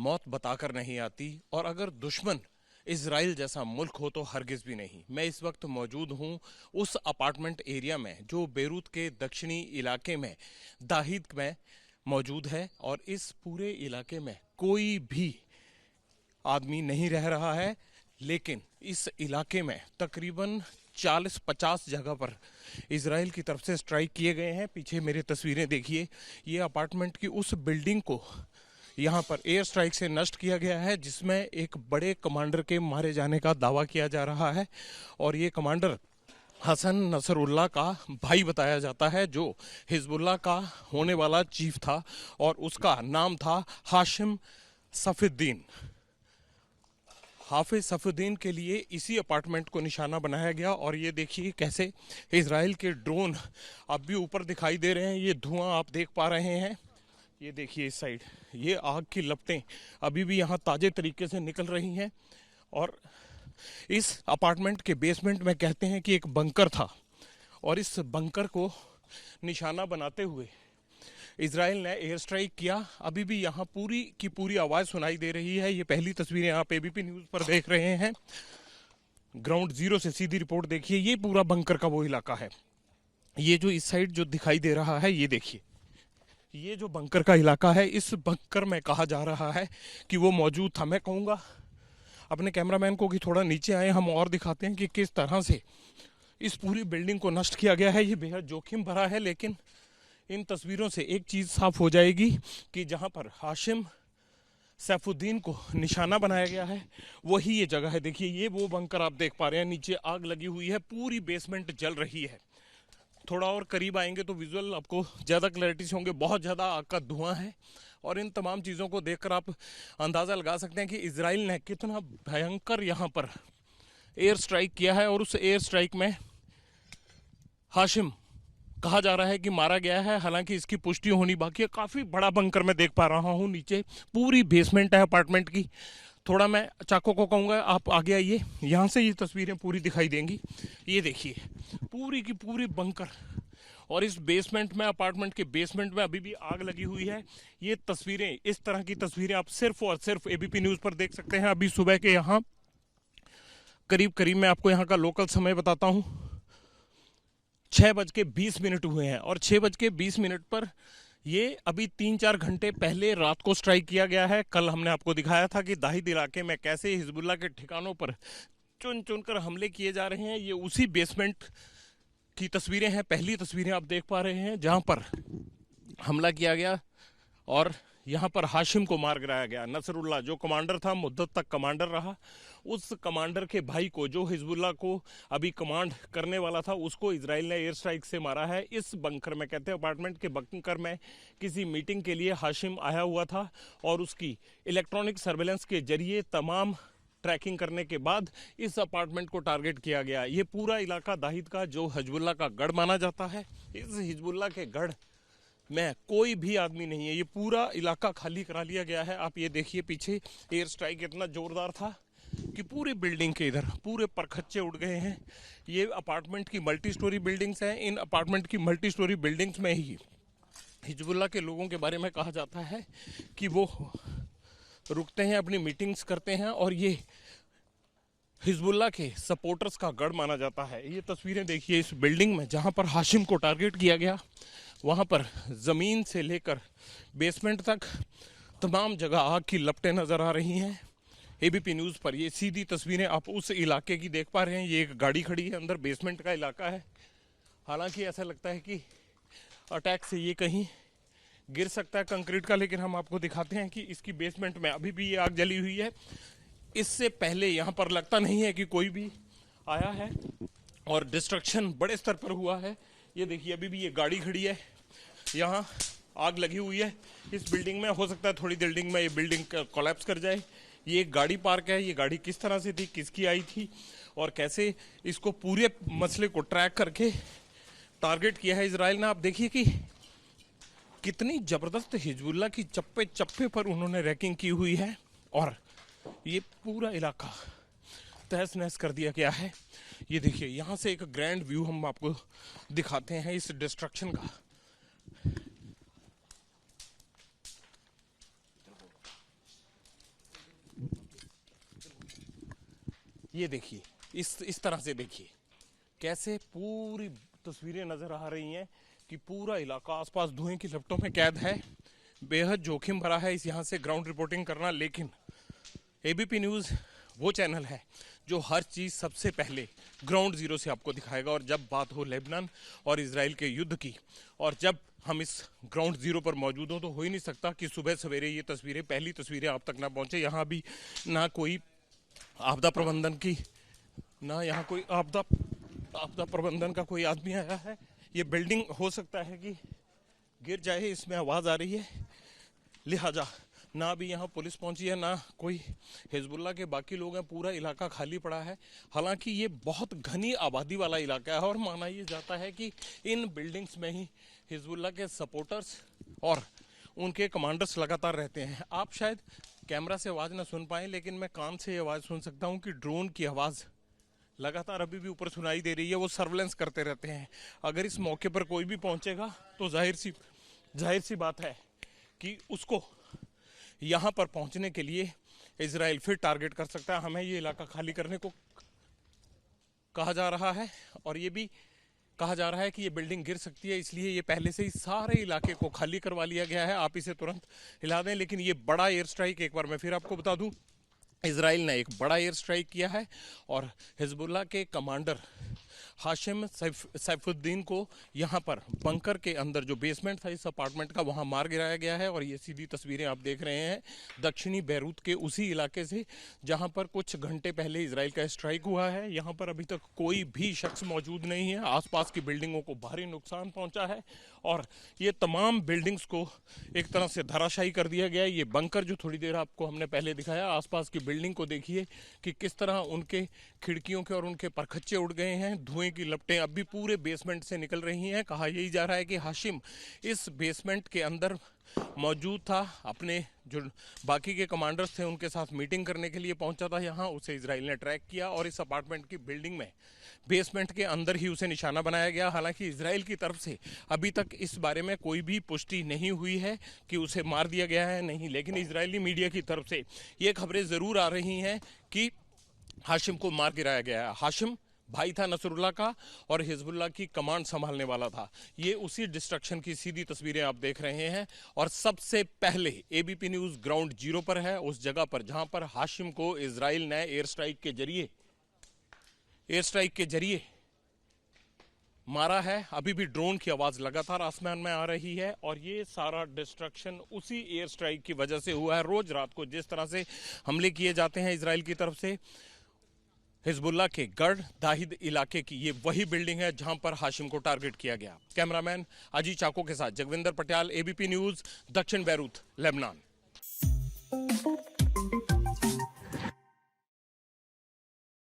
मौत बताकर नहीं आती, और अगर दुश्मन इजराइल जैसा मुल्क हो तो हरगिज भी नहीं। मैं इस वक्त मौजूद हूँ उस अपार्टमेंट एरिया में जो बेरूत के दक्षिणी इलाके में दाहिद में मौजूद है, और इस पूरे इलाके में कोई भी आदमी नहीं रह रहा है। लेकिन इस इलाके में तकरीबन 40-50 जगह पर इजराइल की तरफ से स्ट्राइक किए गए हैं। पीछे मेरे तस्वीरें देखिए, ये अपार्टमेंट की उस बिल्डिंग को यहाँ पर एयर स्ट्राइक से नष्ट किया गया है, जिसमें एक बड़े कमांडर के मारे जाने का दावा किया जा रहा है। और ये कमांडर हसन नसरुल्लाह का भाई बताया जाता है, जो हिजबुल्लाह का होने वाला चीफ था, और उसका नाम था हाशिम सफीउद्दीन। हाफिज सफीउद्दीन के लिए इसी अपार्टमेंट को निशाना बनाया गया। और ये देखिए कैसे इजराइल के ड्रोन अब भी ऊपर दिखाई दे रहे हैं। ये धुआं आप देख पा रहे हैं, ये देखिए इस साइड, ये आग की लपटें अभी भी यहाँ ताज़े तरीके से निकल रही हैं। और इस अपार्टमेंट के बेसमेंट में कहते हैं कि एक बंकर था, और इस बंकर को निशाना बनाते हुए इजराइल ने एयर स्ट्राइक किया। अभी भी यहाँ पूरी की पूरी आवाज़ सुनाई दे रही है। ये पहली तस्वीरें आप एबीपी न्यूज़ पर देख रहे हैं। ग्राउंड जीरो से सीधी रिपोर्ट देखिए। ये पूरा बंकर का वो इलाका है। ये जो इस साइड जो दिखाई दे रहा है, ये देखिए, ये जो बंकर का इलाका है, इस बंकर में कहा जा रहा है कि वो मौजूद था। मैं कहूँगा अपने कैमरामैन को कि थोड़ा नीचे आए, हम और दिखाते हैं कि किस तरह से इस पूरी बिल्डिंग को नष्ट किया गया है। ये बेहद जोखिम भरा है, लेकिन इन तस्वीरों से एक चीज़ साफ हो जाएगी कि जहाँ पर हाशिम सैफुद्दीन को निशाना बनाया गया है वही ये जगह है। देखिए, ये वो बंकर आप देख पा रहे हैं, नीचे आग लगी हुई है, पूरी बेसमेंट जल रही है। थोड़ा और करीब आएंगे तो विजुअल आपको ज़्यादा क्लैरिटी से होंगे। बहुत ज़्यादा आग का धुआं है, और इन तमाम चीज़ों को देखकर आप अंदाज़ा लगा सकते हैं कि इजराइल ने कितना भयंकर यहाँ पर एयर स्ट्राइक किया है। और उस एयर स्ट्राइक में हाशिम कहा जा रहा है कि मारा गया है, हालांकि इसकी पुष्टि होनी बाकी है। काफ़ी बड़ा बंकर मैं देख पा रहा हूँ, नीचे पूरी बेसमेंट है अपार्टमेंट की। थोड़ा मैं चाको को कहूँगा आप आगे आइए, यहाँ से ये तस्वीरें पूरी दिखाई देंगी। ये देखिए पूरी की पूरी बंकर, और इस बेसमेंट में, अपार्टमेंट के बेसमेंट में अभी भी आग लगी हुई है। ये तस्वीरें, इस तरह की तस्वीरें आप सिर्फ और सिर्फ एबीपी न्यूज़ पर देख सकते हैं। अभी सुबह के यहाँ करीब करीब मैं आपको यहाँ का लोकल समय बताता हूँ, 6:20 हुए हैं। और 6:20 पर ये अभी 3-4 घंटे पहले रात को स्ट्राइक किया गया है। कल हमने आपको दिखाया था कि दाहिद इलाके में कैसे हिजबुल्ला के ठिकानों पर चुन चुन कर हमले किए जा रहे हैं। ये उसी बेसमेंट की तस्वीरें हैं। पहली तस्वीरें आप देख पा रहे हैं जहां पर हमला किया गया, और यहाँ पर हाशिम को मार गिराया गया। नसरुल्लाह जो कमांडर था, मुद्दत तक कमांडर रहा, उस कमांडर के भाई को, जो हिजबुल्लाह को अभी कमांड करने वाला था, उसको इजराइल ने एयर स्ट्राइक से मारा है। इस बंकर में, कहते हैं अपार्टमेंट के बंकर में, किसी मीटिंग के लिए हाशिम आया हुआ था, और उसकी इलेक्ट्रॉनिक सर्वेलेंस के जरिए तमाम ट्रैकिंग करने के बाद इस अपार्टमेंट को टारगेट किया गया। ये पूरा इलाका दाहिद का, जो हिजबुल्लाह का गढ़ माना जाता है, इस हिजबुल्लाह के गढ़ में कोई भी आदमी नहीं है। ये पूरा इलाका खाली करा लिया गया है। आप ये देखिए, पीछे एयर स्ट्राइक इतना जोरदार था कि पूरी बिल्डिंग के इधर पूरे परखच्चे उड़ गए हैं। ये अपार्टमेंट की मल्टी स्टोरी बिल्डिंग्स हैं। इन अपार्टमेंट की मल्टी स्टोरी बिल्डिंग्स में ही हिजबुल्लाह के लोगों के बारे में कहा जाता है कि वो रुकते हैं, अपनी मीटिंग्स करते हैं, और ये हिजबुल्लाह के सपोर्टर्स का गढ़ माना जाता है। ये तस्वीरें देखिए इस बिल्डिंग में जहां पर हाशिम को टारगेट किया गया, वहां पर ज़मीन से लेकर बेसमेंट तक तमाम जगह आग की लपटें नज़र आ रही हैं। एबीपी न्यूज़ पर ये सीधी तस्वीरें आप उस इलाके की देख पा रहे हैं। ये एक गाड़ी खड़ी है, अंदर बेसमेंट का इलाका है। हालांकि ऐसा लगता है कि अटैक से ये कहीं गिर सकता है कंक्रीट का, लेकिन हम आपको दिखाते हैं कि इसकी बेसमेंट में अभी भी ये आग जली हुई है। इससे पहले यहाँ पर लगता नहीं है कि कोई भी आया है, और डिस्ट्रक्शन बड़े स्तर पर हुआ है। ये देखिए अभी भी ये गाड़ी खड़ी है, यहाँ आग लगी हुई है। इस बिल्डिंग में हो सकता है थोड़ी बिल्डिंग में ये बिल्डिंग कोलैप्स कर जाए। ये एक गाड़ी पार्क है। ये गाड़ी किस तरह से थी, किसकी आई थी, और कैसे इसको पूरे मसले को ट्रैक करके टारगेट किया है इजराइल ने। आप देखिए कि कितनी ज़बरदस्त हिजबुल्लाह की चप्पे चप्पे पर उन्होंने रैकिंग की हुई है, और ये पूरा इलाका तहस नहस कर दिया गया है। ये देखिए यहाँ से एक ग्रैंड व्यू हम आपको दिखाते हैं इस डिस्ट्रक्शन का। ये देखिए, इस तरह से देखिए कैसे पूरी तस्वीरें नजर आ रही हैं कि पूरा इलाका आसपास धुएं की लपटों में कैद है। बेहद जोखिम भरा है इस यहाँ से ग्राउंड रिपोर्टिंग करना, लेकिन एबीपी न्यूज़ वो चैनल है जो हर चीज़ सबसे पहले ग्राउंड जीरो से आपको दिखाएगा। और जब बात हो लेबनान और इजराइल के युद्ध की, और जब हम इस ग्राउंड जीरो पर मौजूद हों, तो हो ही नहीं सकता कि सुबह सवेरे ये तस्वीरें, पहली तस्वीरें आप तक ना पहुँचे। यहाँ भी ना कोई आपदा प्रबंधन की, ना यहाँ कोई आपदा प्रबंधन का कोई आदमी आया है। ये बिल्डिंग हो सकता है कि गिर जाए, इसमें आवाज़ आ रही है, लिहाजा ना भी यहाँ पुलिस पहुंची है, ना कोई हिजबुल्लाह के बाकी लोग हैं। पूरा इलाका खाली पड़ा है। हालांकि ये बहुत घनी आबादी वाला इलाका है और माना ये जाता है कि इन बिल्डिंग्स में ही हिजबुल्लाह के सपोर्टर्स और उनके कमांडर्स लगातार रहते हैं। आप शायद कैमरा से आवाज़ ना सुन पाएँ, लेकिन मैं कान से आवाज़ सुन सकता हूँ कि ड्रोन की आवाज़ लगातार अभी भी ऊपर सुनाई दे रही है। वो सर्वेलेंस करते रहते हैं। अगर इस मौके पर कोई भी पहुंचेगा तो जाहिर सी बात है कि उसको यहाँ पर पहुंचने के लिए इजराइल फिर टारगेट कर सकता है। हमें ये इलाका खाली करने को कहा जा रहा है और ये भी कहा जा रहा है कि ये बिल्डिंग गिर सकती है, इसलिए ये पहले से ही सारे इलाके को खाली करवा लिया गया है। आप इसे तुरंत हिला दें। लेकिन ये बड़ा एयर स्ट्राइक, एक बार मैं फिर आपको बता दूं, इजराइल ने एक बड़ा एयर स्ट्राइक किया है और हिजबुल्लाह के कमांडर हाशिम सैफुद्दीन को यहाँ पर बंकर के अंदर, जो बेसमेंट था इस अपार्टमेंट का, वहाँ मार गिराया गया है। और ये सीधी तस्वीरें आप देख रहे हैं दक्षिणी बैरूत के उसी इलाके से जहाँ पर कुछ घंटे पहले इजराइल का स्ट्राइक हुआ है। यहाँ पर अभी तक कोई भी शख्स मौजूद नहीं है। आसपास की बिल्डिंगों को भारी नुकसान पहुँचा है और ये तमाम बिल्डिंग्स को एक तरह से धराशायी कर दिया गया है। ये बंकर जो थोड़ी देर आपको हमने पहले दिखाया, आसपास की बिल्डिंग को देखिए कि किस तरह उनके खिड़कियों के और उनके परखच्चे उड़ गए हैं। धुएं की लपटें अब भी पूरे बेसमेंट से निकल रही हैं। कहा यही जा रहा है कि हाशिम इस बेसमेंट के अंदर मौजूद था, अपने जो बाकी के कमांडर्स थे उनके साथ मीटिंग करने के लिए पहुंचा था यहाँ। उसे इजराइल ने ट्रैक किया और इस अपार्टमेंट की बिल्डिंग में बेसमेंट के अंदर ही उसे निशाना बनाया गया। हालांकि इजराइल की तरफ से अभी तक इस बारे में कोई भी पुष्टि नहीं हुई है कि उसे मार दिया गया है नहीं, लेकिन इजरायली मीडिया की तरफ से ये खबरें ज़रूर आ रही हैं कि हाशिम को मार गिराया गया है। हाशिम भाई था नसरुल्लाह का और हिजबुल्लाह की कमांड संभालने वाला था। ये उसी डिस्ट्रक्शन की सीधी तस्वीरें आप देख रहे हैं। और सबसे पहले एबीपी न्यूज़ ग्राउंड जीरो पर है, उस जगह पर जहां पर हाशिम को इजराइल ने एयर स्ट्राइक के जरिए मारा है। अभी भी ड्रोन की आवाज़ लगातार आसमान में आ रही है और ये सारा डिस्ट्रक्शन उसी एयर स्ट्राइक की वजह से हुआ है। रोज रात को जिस तरह से हमले किए जाते हैं इजराइल की तरफ से हिजबुल्लाह के गढ़ दाहिद इलाके की, ये वही बिल्डिंग है जहां पर हाशिम को टारगेट किया गया। कैमरामैन अजी चाको के साथ जगविंदर पटियाल, एबीपी न्यूज़, दक्षिण बैरूत, लेबनान।